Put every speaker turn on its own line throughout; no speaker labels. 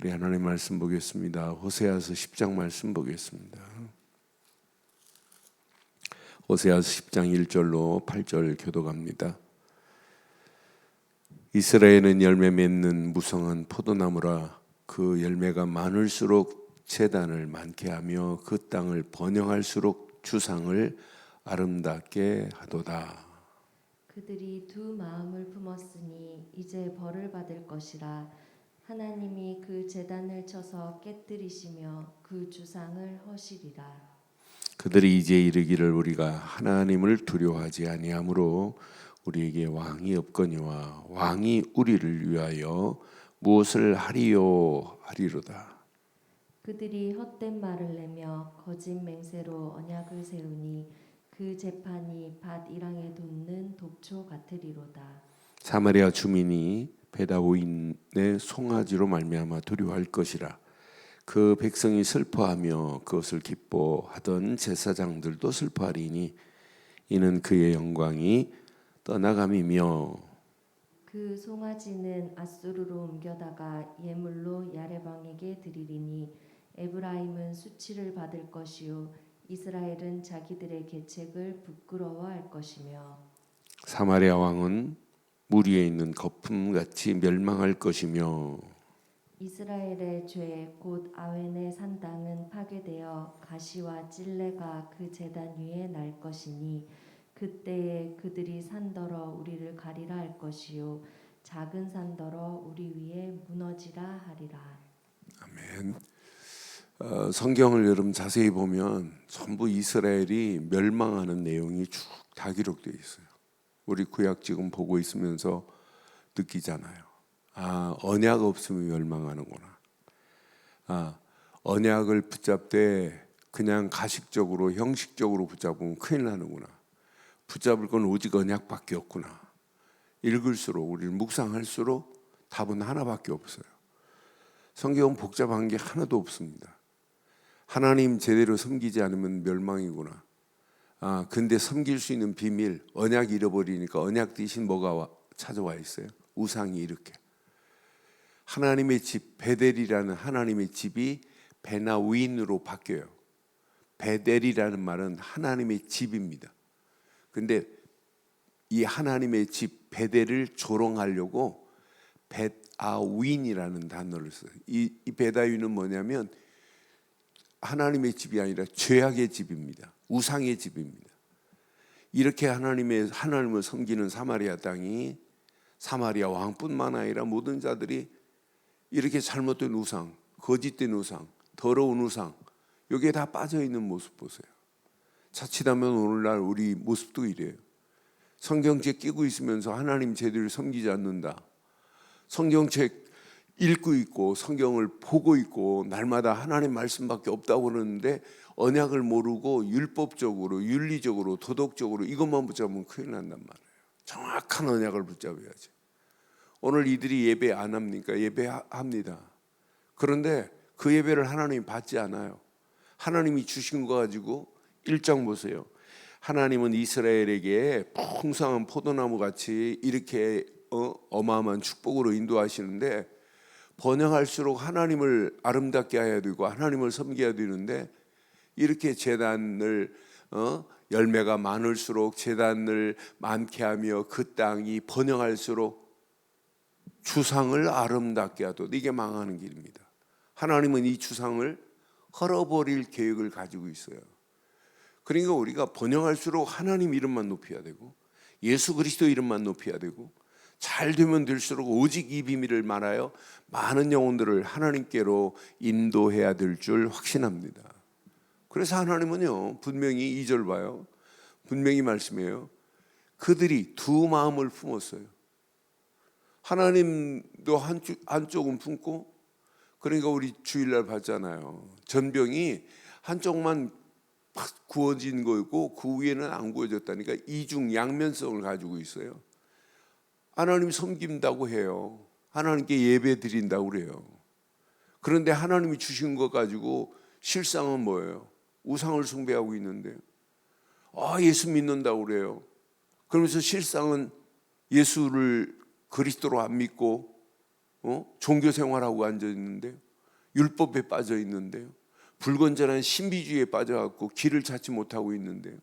우리 하나님 말씀 보겠습니다. 호세아서 10장 말씀 보겠습니다. 호세아서 10장 1절로 8절 교독합니다. 이스라엘은 열매 맺는 무성한 포도나무라. 그 열매가 많을수록 제단을 많게 하며 그 땅을 번영할수록 주상을 아름답게 하도다.
그들이 두 마음을 품었으니 이제 벌을 받을 것이라. 하나님이 그 제단을 쳐서 깨뜨리시며 그 주상을 허시리라.
그들이 이제 이르기를 우리가 하나님을 두려워하지 아니하므로 우리에게 왕이 없거니와 왕이 우리를 위하여 무엇을 하리요 하리로다.
그들이 헛된 말을 내며 거짓 맹세로 언약을 세우니 그 재판이 밭 이랑에 돋는 독초 같으리로다.
사마리아 주민이 베다오인의 송아지로 말미암아 두려워할 것이라. 그 백성이 슬퍼하며 그것을 기뻐하던 제사장들도 슬퍼하리니 이는 그의 영광이 떠나감이며
그 송아지는 앗수르로 옮겨다가 예물로 야레방에게 드리리니 에브라임은 수치를 받을 것이요 이스라엘은 자기들의 계책을 부끄러워할 것이며
사마리아 왕은 물 위에 있는 거품같이 멸망할 것이며
이스라엘의 죄 곧 아웬의 산 땅은 파괴되어 가시와 찔레가 그 제단 위에 날 것이니 그때에 그들이 산더러 우리를 가리라 할 것이요 작은 산더러 우리 위에 무너지라 하리라.
아멘. 성경을 여러분 자세히 보면 전부 이스라엘이 멸망하는 내용이 쭉 다 기록되어 있어요. 우리 구약 지금 보고 있으면서 느끼잖아요. 아, 언약 없으면 멸망하는구나. 아, 언약을 붙잡되 그냥 가식적으로 형식적으로 붙잡으면 큰일 나는구나. 붙잡을 건 오직 언약밖에 없구나. 읽을수록 우리는 묵상할수록 답은 하나밖에 없어요. 성경은 복잡한 게 하나도 없습니다. 하나님 제대로 섬기지 않으면 멸망이구나. 아, 근데 섬길 수 있는 비밀, 언약 잃어버리니까 언약 대신 뭐가 찾아와 있어요? 우상이 이렇게. 하나님의 집, 베델이라는 하나님의 집이 베나윈으로 바뀌어요. 베델이라는 말은 하나님의 집입니다. 근데 이 하나님의 집 베델을 조롱하려고 벳아윈이라는 단어를 써요. 이 벳아윈은 뭐냐면 하나님의 집이 아니라 죄악의 집입니다. 우상의 집입니다. 이렇게 하나님을 섬기는 사마리아 땅이 사마리아 왕뿐만 아니라 모든 자들이 이렇게 잘못된 우상, 거짓된 우상, 더러운 우상 여기에 다 빠져있는 모습 보세요. 자칫하면 오늘날 우리 모습도 이래요. 성경책 끼고 있으면서 하나님 제대로 섬기지 않는다. 성경책 읽고 있고 성경을 보고 있고 날마다 하나님 말씀밖에 없다고 그러는데 언약을 모르고 율법적으로 윤리적으로 도덕적으로 이것만 붙잡으면 큰일 난단 말이에요. 정확한 언약을 붙잡아야지. 오늘 이들이 예배 안 합니까? 예배합니다. 그런데 그 예배를 하나님이 받지 않아요. 하나님이 주신 거 가지고 1장 보세요. 하나님은 이스라엘에게 풍성한 포도나무 같이 이렇게 어마어마한 축복으로 인도하시는데 번영할수록 하나님을 아름답게 해야 되고 하나님을 섬겨야 되는데 이렇게 제단을 열매가 많을수록 제단을 많게 하며 그 땅이 번영할수록 주상을 아름답게 하도록 이게 망하는 길입니다. 하나님은 이 주상을 헐어버릴 계획을 가지고 있어요. 그러니까 우리가 번영할수록 하나님 이름만 높여야 되고 예수 그리스도 이름만 높여야 되고 잘 되면 될수록 오직 이 비밀을 말하여 많은 영혼들을 하나님께로 인도해야 될 줄 확신합니다. 그래서 하나님은요 분명히 2절 봐요. 분명히 말씀해요. 그들이 두 마음을 품었어요. 하나님도 한쪽은 품고 그러니까 우리 주일날 봤잖아요. 전병이 한쪽만 구워진 거고 그 위에는 안 구워졌다니까 이중 양면성을 가지고 있어요. 하나님 섬긴다고 해요. 하나님께 예배 드린다고 그래요. 그런데 하나님이 주신 것 가지고 실상은 뭐예요? 우상을 숭배하고 있는데 예수 믿는다고 그래요. 그러면서 실상은 예수를 그리스도로 안 믿고 종교 생활하고 앉아 있는데 율법에 빠져 있는데요. 불건전한 신비주의에 빠져갖고 길을 찾지 못하고 있는데요.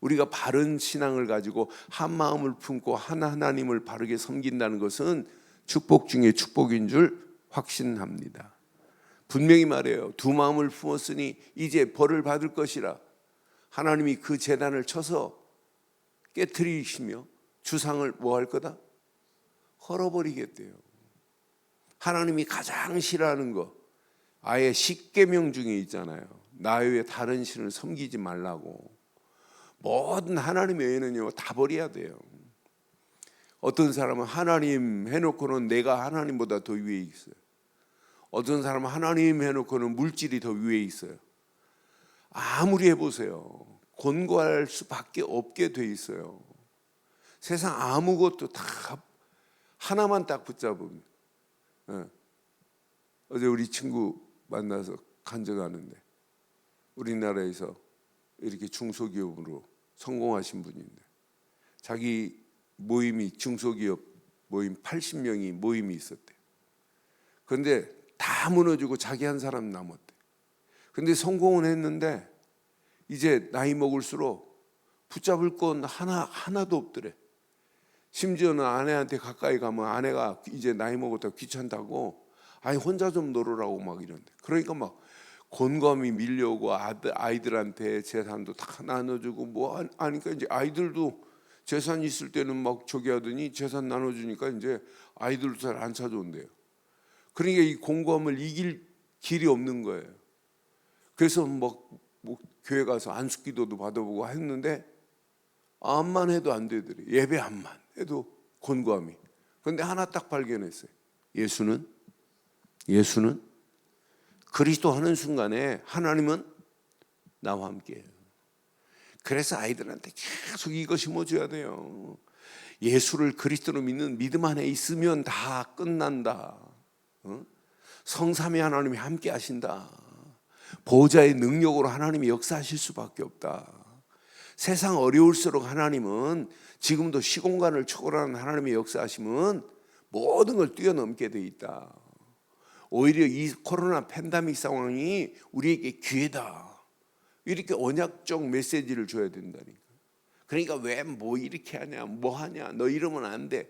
우리가 바른 신앙을 가지고 한 마음을 품고 하나님을 바르게 섬긴다는 것은 축복 중에 축복인 줄 확신합니다. 분명히 말해요. 두 마음을 품었으니 이제 벌을 받을 것이라. 하나님이 그 제단을 쳐서 깨트리시며 주상을 뭐 할 거다? 헐어버리겠대요. 하나님이 가장 싫어하는 거 아예 십계명 중에 있잖아요. 나 외에 다른 신을 섬기지 말라고. 모든 하나님 외에는요 다 버려야 돼요. 어떤 사람은 하나님 해놓고는 내가 하나님보다 더 위에 있어요. 어떤 사람은 하나님 해놓고는 물질이 더 위에 있어요. 아무리 해보세요. 곤고할 수밖에 없게 돼 있어요. 세상 아무것도 다 하나만 딱 붙잡으면. 어제 우리 친구 만나서 간증하는데 우리나라에서 이렇게 중소기업으로 성공하신 분인데 자기 모임이 중소기업 모임 80명이 모임이 있었대요. 그런데 다 무너지고 자기 한 사람 남았대. 근데 성공은 했는데 이제 나이 먹을수록 붙잡을 건 하나도 없더래. 심지어는 아내한테 가까이 가면 아내가 이제 나이 먹었다고 귀찮다고 아니 혼자 좀 놀으라고 막 이런데. 그러니까 막 곤감이 밀려오고 아이들한테 재산도 다 나눠주고 뭐 하니까 이제 아이들도 재산 있을 때는 막 저기 하더니 재산 나눠주니까 이제 아이들도 잘 안 찾아온대요. 그러니까 이 곤감을 이길 길이 없는 거예요. 그래서 뭐 교회 가서 안식기도도 받아보고 했는데 암만 해도 안 되더래. 예배 암만 해도 곤고함이. 그런데 하나 딱 발견했어요. 예수는 그리스도 하는 순간에 하나님은 나와 함께해요. 그래서 아이들한테 계속 이거 심어줘야 돼요. 예수를 그리스도로 믿는 믿음 안에 있으면 다 끝난다. 성삼위 하나님이 함께 하신다. 보호자의 능력으로 하나님이 역사하실 수밖에 없다. 세상 어려울수록 하나님은 지금도 시공간을 초월하는 하나님의 역사하심은 모든 걸 뛰어넘게 돼 있다. 오히려 이 코로나 팬데믹 상황이 우리에게 기회다. 이렇게 언약적 메시지를 줘야 된다니까. 그러니까 왜 뭐 이렇게 하냐, 뭐 하냐, 너 이러면 안 돼.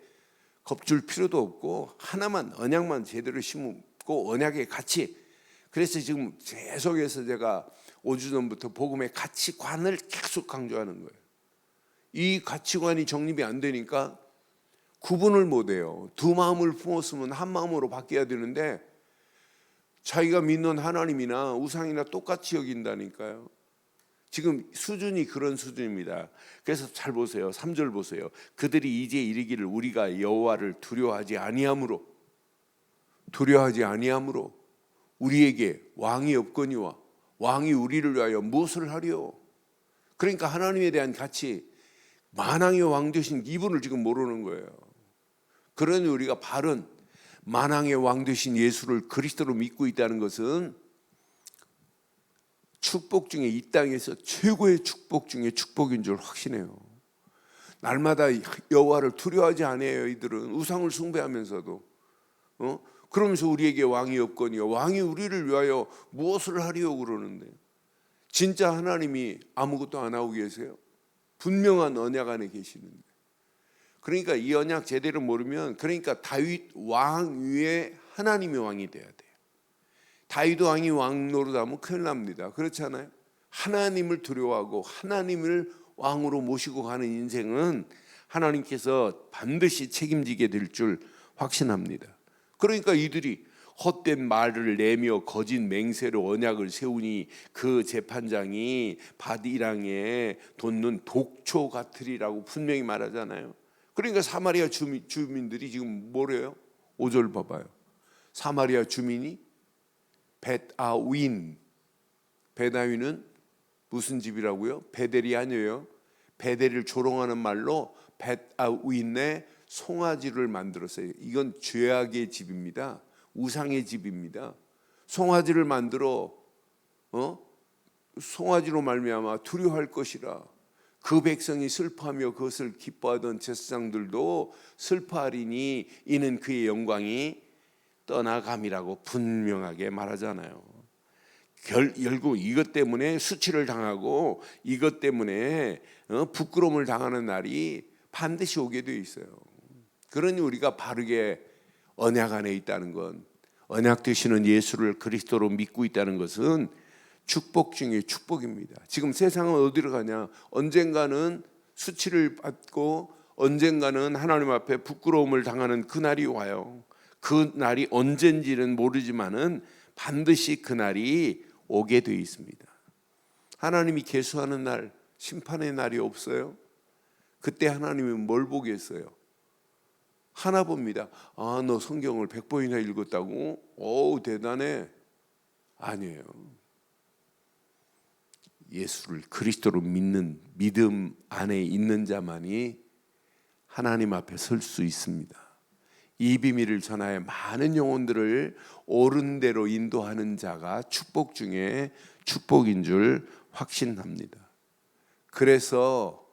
겁줄 필요도 없고 하나만 언약만 제대로 심고 언약의 가치. 그래서 지금 계속해서 제가 5주 전부터 복음의 가치관을 계속 강조하는 거예요. 이 가치관이 정립이 안 되니까 구분을 못 해요. 두 마음을 품었으면 한 마음으로 바뀌어야 되는데 자기가 믿는 하나님이나 우상이나 똑같이 여긴다니까요. 지금 수준이 그런 수준입니다. 그래서 잘 보세요. 3절 보세요. 그들이 이제 이르기를 우리가 여호와를 두려워하지 아니함으로 우리에게 왕이 없거니와 왕이 우리를 위하여 무엇을 하리요? 그러니까 하나님에 대한 가치, 만왕의 왕 되신 이분을 지금 모르는 거예요. 그러니 우리가 바른 만왕의 왕 되신 예수를 그리스도로 믿고 있다는 것은 축복 중에 이 땅에서 최고의 축복 중에 축복인 줄 확신해요. 날마다 여호와를 두려워하지 않아요. 이들은 우상을 숭배하면서도 그러면서 우리에게 왕이 없거니와 왕이 우리를 위하여 무엇을 하리요 그러는데 진짜 하나님이 아무것도 안 하고 계세요? 분명한 언약 안에 계시는데. 그러니까 이 언약 제대로 모르면 그러니까 다윗 왕 위에 하나님이 왕이 돼야 돼요. 다윗 왕이 왕 노릇하면 큰일 납니다. 그렇잖아요. 하나님을 두려워하고 하나님을 왕으로 모시고 가는 인생은 하나님께서 반드시 책임지게 될 줄 확신합니다. 그러니까 이들이 헛된 말을 내며 거짓 맹세로 언약을 세우니 그 재판장이 밧이랑에 돋는 독초 같으리라고 분명히 말하잖아요. 그러니까 사마리아 주민들이 지금 뭐래요? 5절 봐봐요. 사마리아 주민이 벳아윈, 벳아윈은 무슨 집이라고요? 베델이 아니에요. 베델을 조롱하는 말로 벳아윈의 송아지를 만들었어요. 이건 죄악의 집입니다. 우상의 집입니다. 송아지를 만들어 송아지로 말미암아 두려워할 것이라. 그 백성이 슬퍼하며 그것을 기뻐하던 제사장들도 슬퍼하리니 이는 그의 영광이 떠나감이라고 분명하게 말하잖아요. 결국 이것 때문에 수치를 당하고 이것 때문에 부끄러움을 당하는 날이 반드시 오게 돼 있어요. 그러니 우리가 바르게 언약 안에 있다는 건, 언약 되시는 예수를 그리스도로 믿고 있다는 것은 축복 중에 축복입니다. 지금 세상은 어디로 가냐? 언젠가는 수치를 받고 언젠가는 하나님 앞에 부끄러움을 당하는 그날이 와요. 그 날이 언젠지는 모르지만은 반드시 그 날이 오게 돼 있습니다. 하나님이 계수하는 날, 심판의 날이 없어요. 그때 하나님은 뭘 보겠어요? 하나 봅니다. 아, 너 성경을 100번이나 읽었다고? 어우, 대단해. 아니에요. 예수를 그리스도로 믿는 믿음 안에 있는 자만이 하나님 앞에 설 수 있습니다. 이 비밀을 전하여 많은 영혼들을 옳은 대로 인도하는 자가 축복 중에 축복인 줄 확신합니다. 그래서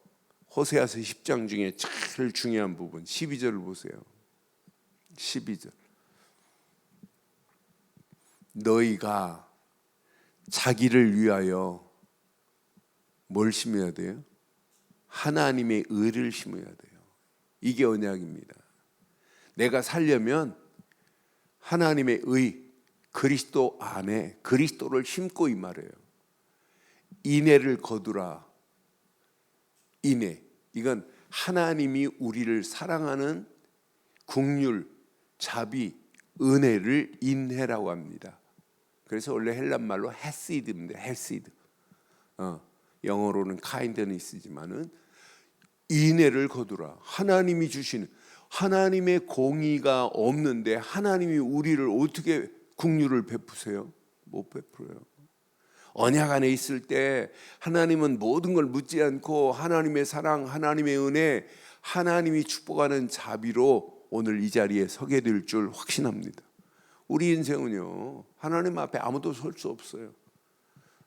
호세아서 10장 중에 제일 중요한 부분 12절을 보세요. 12절. 너희가 자기를 위하여 뭘 심어야 돼요? 하나님의 의를 심어야 돼요. 이게 언약입니다. 내가 살려면 하나님의 의, 그리스도 안에 그리스도를 심고 이 말이에요. 인애를 거두라. 인애, 이건 하나님이 우리를 사랑하는 긍휼, 자비, 은혜를 인애라고 합니다. 그래서 원래 헬란 말로 헤시드입니다. 헤시드. 영어로는 kindness이지만은 인애를 거두라. 하나님이 주시는, 하나님의 공의가 없는데 하나님이 우리를 어떻게 긍휼을 베푸세요? 못 베풀어요. 언약 안에 있을 때 하나님은 모든 걸 묻지 않고 하나님의 사랑, 하나님의 은혜, 하나님이 축복하는 자비로 오늘 이 자리에 서게 될 줄 확신합니다. 우리 인생은요, 하나님 앞에 아무도 설 수 없어요.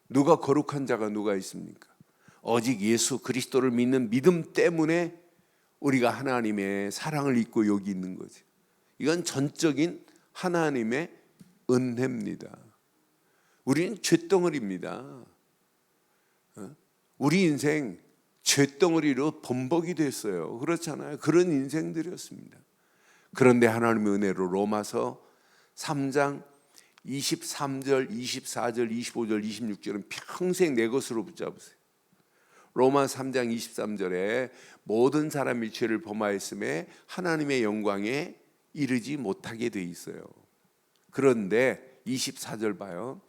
누가 거룩한 자가 누가 있습니까? 오직 예수 그리스도를 믿는 믿음 때문에 우리가 하나님의 사랑을 잊고 여기 있는 거지. 이건 전적인 하나님의 은혜입니다. 우리는 쇳덩어리입니다. 우리 인생 쇳덩어리로 범벅이 됐어요. 그렇잖아요. 그런 인생들이었습니다. 그런데 하나님의 은혜로 로마서 3장 23절, 24절, 25절, 26절은 평생 내 것으로 붙잡으세요. 로마 3장 23절에 모든 사람이 죄를 범하였음에 하나님의 영광에 이르지 못하게 돼 있어요. 그런데 24절 봐요.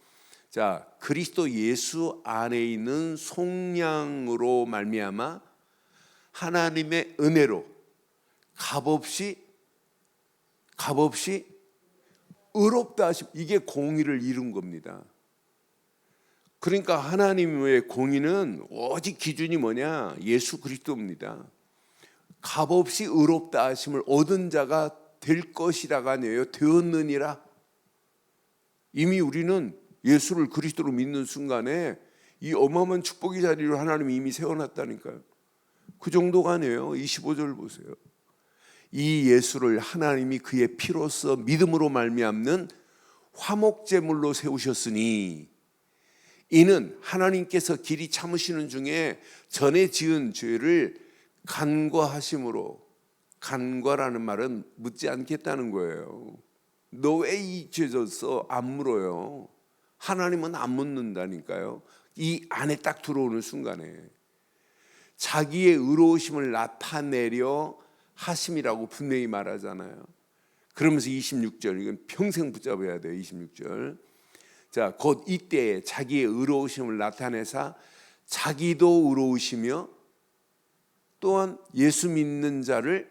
자, 그리스도 예수 안에 있는 속량으로 말미암아 하나님의 은혜로 값없이 의롭다 하심, 이게 공의를 이룬 겁니다. 그러니까 하나님의 공의는 오직 기준이 뭐냐? 예수 그리스도입니다. 값없이 의롭다 하심을 얻은 자가 될 것이라가 아니에요. 되었느니라. 이미 우리는 예수를 그리스도로 믿는 순간에 이 어마어마한 축복의 자리로 하나님이 이미 세워놨다니까요. 그 정도가 아니에요. 25절 보세요. 이 예수를 하나님이 그의 피로써 믿음으로 말미암는 화목제물로 세우셨으니 이는 하나님께서 길이 참으시는 중에 전에 지은 죄를 간과하심으로, 간과라는 말은 묻지 않겠다는 거예요. 너 왜 이 죄 졌어? 안 물어요. 하나님은 안 묻는다니까요. 이 안에 딱 들어오는 순간에 자기의 의로우심을 나타내려 하심이라고 분명히 말하잖아요. 그러면서 26절, 이건 평생 붙잡아야 돼요. 26절. 자, 곧 이때에 자기의 의로우심을 나타내사 자기도 의로우시며 또한 예수 믿는 자를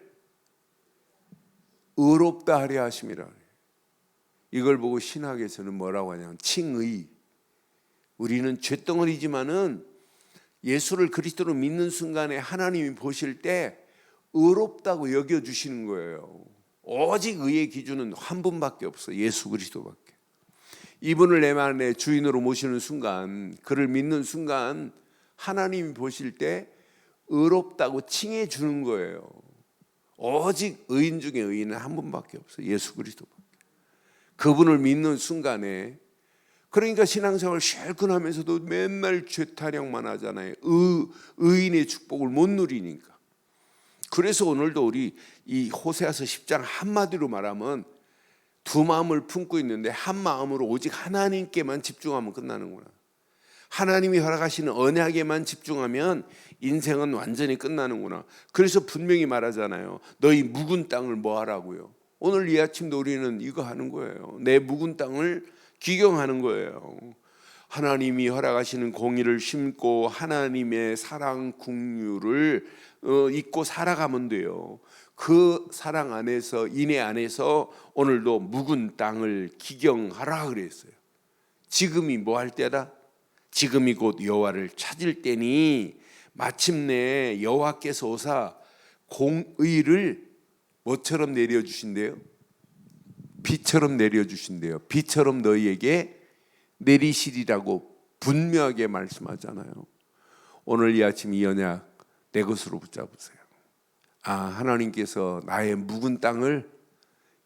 의롭다 하려 하심이라. 이걸 보고 신학에서는 뭐라고 하냐면 칭의. 우리는 쇳덩어리지만은 예수를 그리스도로 믿는 순간에 하나님이 보실 때 의롭다고 여겨주시는 거예요. 오직 의의 기준은 한 분밖에 없어요. 예수 그리스도밖에. 이분을 내 안에 주인으로 모시는 순간, 그를 믿는 순간 하나님이 보실 때 의롭다고 칭해 주는 거예요. 오직 의인 중에 의인은 한 분밖에 없어요. 예수 그리스도밖에. 그분을 믿는 순간에, 그러니까 신앙생활 실컷 하면서도 맨날 죄타령만 하잖아요. 의인의 축복을 못 누리니까. 그래서 오늘도 우리 이 호세아서 10장 한마디로 말하면 두 마음을 품고 있는데 한 마음으로 오직 하나님께만 집중하면 끝나는구나. 하나님이 허락하시는 언약에만 집중하면 인생은 완전히 끝나는구나. 그래서 분명히 말하잖아요. 너희 묵은 땅을 뭐 하라고요? 오늘 이 아침도 우리는 이거 하는 거예요. 내 묵은 땅을 기경하는 거예요. 하나님이 허락하시는 공의를 심고 하나님의 사랑 긍휼을 잊고 살아가면 돼요. 그 사랑 안에서, 인애 안에서 오늘도 묵은 땅을 기경하라 그랬어요. 지금이 뭐 할 때다? 지금이 곧 여호와를 찾을 때니 마침내 여호와께서 오사 공의를 뭐처럼 내려주신대요? 비처럼 내려주신대요. 비처럼 너희에게 내리시리라고 분명하게 말씀하잖아요. 오늘 이 아침 이 언약 내 것으로 붙잡으세요. 아, 하나님께서 나의 묵은 땅을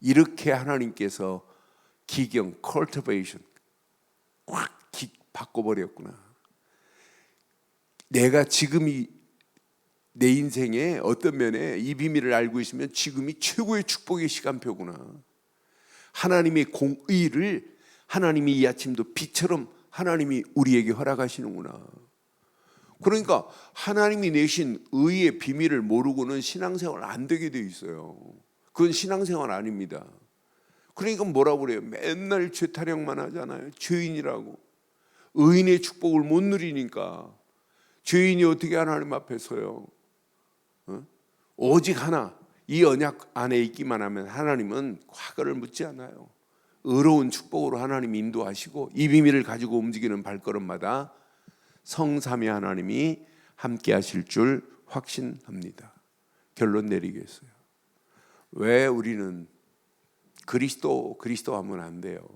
이렇게 하나님께서 기경, cultivation 확 바꿔버렸구나. 내가 지금이 내 인생의 어떤 면에 이 비밀을 알고 있으면 지금이 최고의 축복의 시간표구나. 하나님의 공의를 하나님이 이 아침도 빛처럼 하나님이 우리에게 허락하시는구나. 그러니까 하나님이 내신 의의 비밀을 모르고는 신앙생활 안 되게 돼 있어요. 그건 신앙생활 아닙니다. 그러니까 뭐라고 그래요? 맨날 죄타령만 하잖아요. 죄인이라고. 의인의 축복을 못 누리니까 죄인이 어떻게 하나님 앞에 서요? 오직 하나, 이 언약 안에 있기만 하면 하나님은 과거를 묻지 않아요. 의로운 축복으로 하나님이 인도하시고 이 비밀을 가지고 움직이는 발걸음마다 성삼위 하나님이 함께 하실 줄 확신합니다. 결론 내리겠어요. 왜 우리는 그리스도 하면 안 돼요.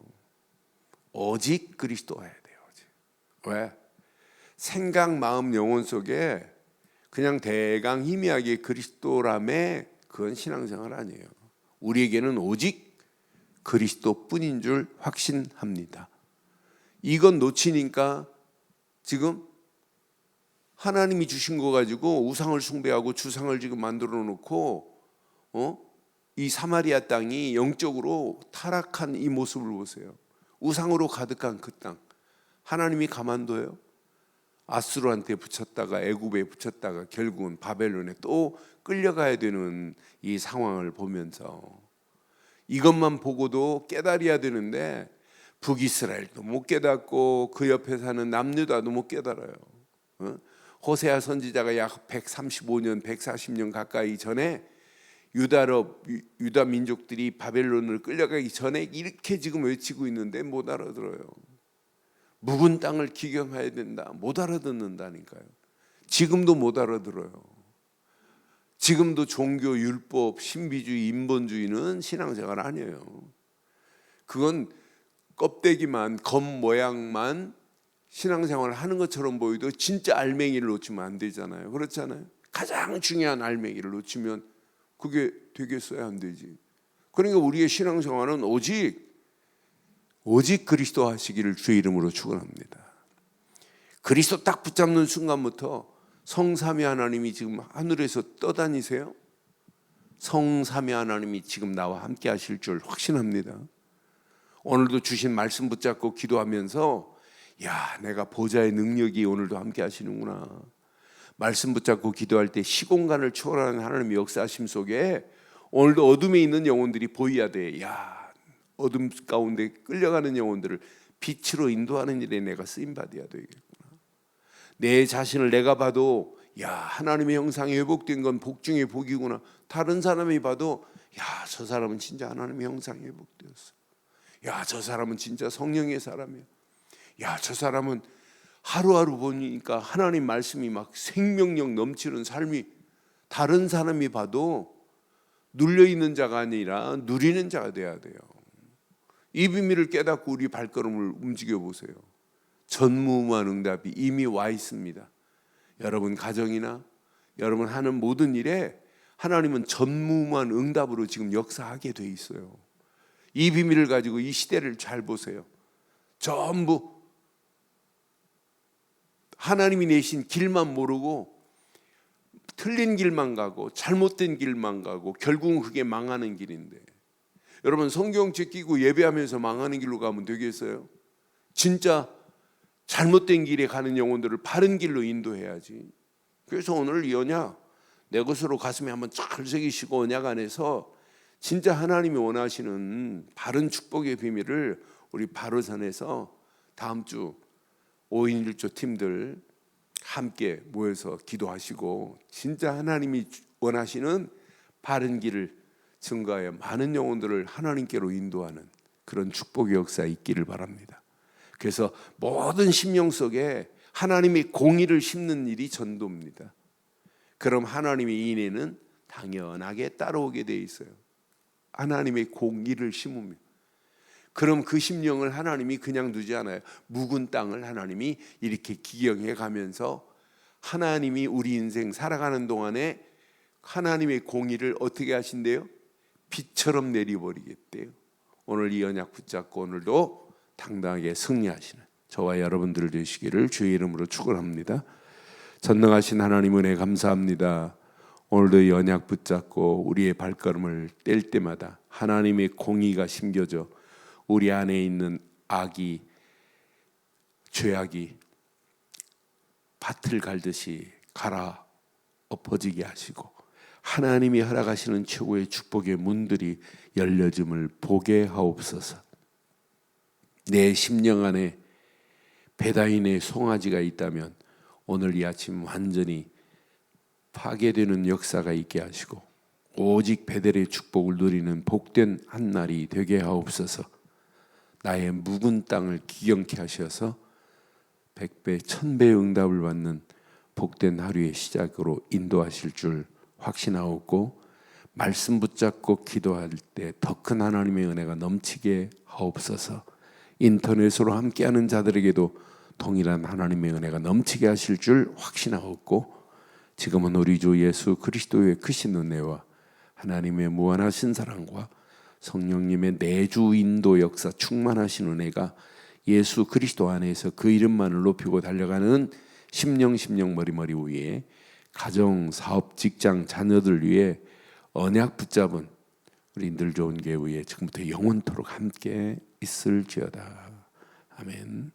오직 그리스도 해야 돼요. 왜? 생각, 마음, 영혼 속에 그냥 대강 희미하게 그리스도라며 그건 신앙생활 아니에요. 우리에게는 오직 그리스도뿐인 줄 확신합니다. 이건 놓치니까 지금 하나님이 주신 거 가지고 우상을 숭배하고 주상을 지금 만들어 놓고 이 사마리아 땅이 영적으로 타락한 이 모습을 보세요. 우상으로 가득한 그 땅. 하나님이 가만둬요? 아수르한테 붙였다가 애굽에 붙였다가 결국은 바벨론에 또 끌려가야 되는 이 상황을 보면서 이것만 보고도 깨달아야 되는데 북이스라엘도 못 깨닫고 그 옆에 사는 남유다도 못 깨달아요. 호세아 선지자가 약 135년, 140년 가까이 전에 유다 민족들이 바벨론을 끌려가기 전에 이렇게 지금 외치고 있는데 못 알아들어요. 묵은 땅을 기경해야 된다. 못 알아듣는다니까요. 지금도 못 알아들어요. 지금도 종교, 율법, 신비주의, 인본주의는 신앙생활 아니에요. 그건 껍데기만, 겉모양만 신앙생활을 하는 것처럼 보여도 진짜 알맹이를 놓치면 안 되잖아요. 그렇잖아요. 가장 중요한 알맹이를 놓치면 그게 되겠어야 안 되지. 그러니까 우리의 신앙생활은 오직 그리스도 하시기를 주의 이름으로 축원합니다. 그리스도 딱 붙잡는 순간부터 성삼위 하나님이 지금 하늘에서 떠다니세요. 성삼위 하나님이 지금 나와 함께 하실 줄 확신합니다. 오늘도 주신 말씀 붙잡고 기도하면서 야, 내가 보좌의 능력이 오늘도 함께 하시는구나. 말씀 붙잡고 기도할 때 시공간을 초월하는 하나님의 역사하심 속에 오늘도 어둠에 있는 영혼들이 보여야 돼. 야, 어둠 가운데 끌려가는 영혼들을 빛으로 인도하는 일에 내가 쓰임받아야 되겠구나. 내 자신을 내가 봐도 야, 하나님의 형상이 회복된 건 복 중에 복이구나. 다른 사람이 봐도 야, 저 사람은 진짜 하나님의 형상이 회복되었어. 야, 저 사람은 진짜 성령의 사람이야. 야, 저 사람은 하루하루 보니까 하나님 말씀이 막 생명력 넘치는 삶이 다른 사람이 봐도 눌려있는 자가 아니라 누리는 자가 돼야 돼요. 이 비밀을 깨닫고 우리 발걸음을 움직여 보세요. 전무후무한 응답이 이미 와 있습니다. 여러분 가정이나 여러분 하는 모든 일에 하나님은 전무후무한 응답으로 지금 역사하게 돼 있어요. 이 비밀을 가지고 이 시대를 잘 보세요. 전부 하나님이 내신 길만 모르고 틀린 길만 가고 잘못된 길만 가고 결국은 그게 망하는 길인데, 여러분 성경책 끼고 예배하면서 망하는 길로 가면 되겠어요? 진짜 잘못된 길에 가는 영혼들을 바른 길로 인도해야지. 그래서 오늘 이 언약 내 것으로 가슴에 한번 잘 새기시고, 언약 안에서 진짜 하나님이 원하시는 바른 축복의 비밀을 우리 바로산에서 다음 주 5인 1조 팀들 함께 모여서 기도하시고, 진짜 하나님이 원하시는 바른 길을 증거하여 많은 영혼들을 하나님께로 인도하는 그런 축복의 역사 있기를 바랍니다. 그래서 모든 심령 속에 하나님의 공의를 심는 일이 전도입니다. 그럼 하나님의 인애는 당연하게 따라오게 돼 있어요. 하나님의 공의를 심으면. 그럼 그 심령을 하나님이 그냥 두지 않아요. 묵은 땅을 하나님이 이렇게 기경해 가면서 하나님이 우리 인생 살아가는 동안에 하나님의 공의를 어떻게 하신대요? 빛처럼 내려버리겠대요. 오늘 이 언약 붙잡고 오늘도 당당하게 승리하시는 저와 여러분들 되시기를 주의 이름으로 축원합니다. 전능하신 하나님 은혜 감사합니다. 오늘도 이 언약 붙잡고 우리의 발걸음을 뗄 때마다 하나님의 공의가 심겨져 우리 안에 있는 악이, 죄악이 밭을 갈듯이 갈아 엎어지게 하시고 하나님이 허락하시는 최고의 축복의 문들이 열려짐을 보게 하옵소서. 내 심령 안에 베다인의 송아지가 있다면 오늘 이 아침 완전히 파괴되는 역사가 있게 하시고 오직 베델의 축복을 누리는 복된 한 날이 되게 하옵소서. 나의 묵은 땅을 기경케 하셔서 100배, 1000배의 응답을 받는 복된 하루의 시작으로 인도하실 줄 확신하옵고, 말씀 붙잡고 기도할 때 더 큰 하나님의 은혜가 넘치게 하옵소서. 인터넷으로 함께하는 자들에게도 동일한 하나님의 은혜가 넘치게 하실 줄 확신하옵고, 지금은 우리 주 예수 그리스도의 크신 은혜와 하나님의 무한하신 사랑과 성령님의 내주 인도 역사 충만하신 은혜가 예수 그리스도 안에서 그 이름만을 높이고 달려가는 심령 머리머리 위에 가정, 사업, 직장, 자녀들 위해 언약 붙잡은 우리 늘 좋은 교회 위에 지금부터 영원토록 함께 있을지어다. 아멘.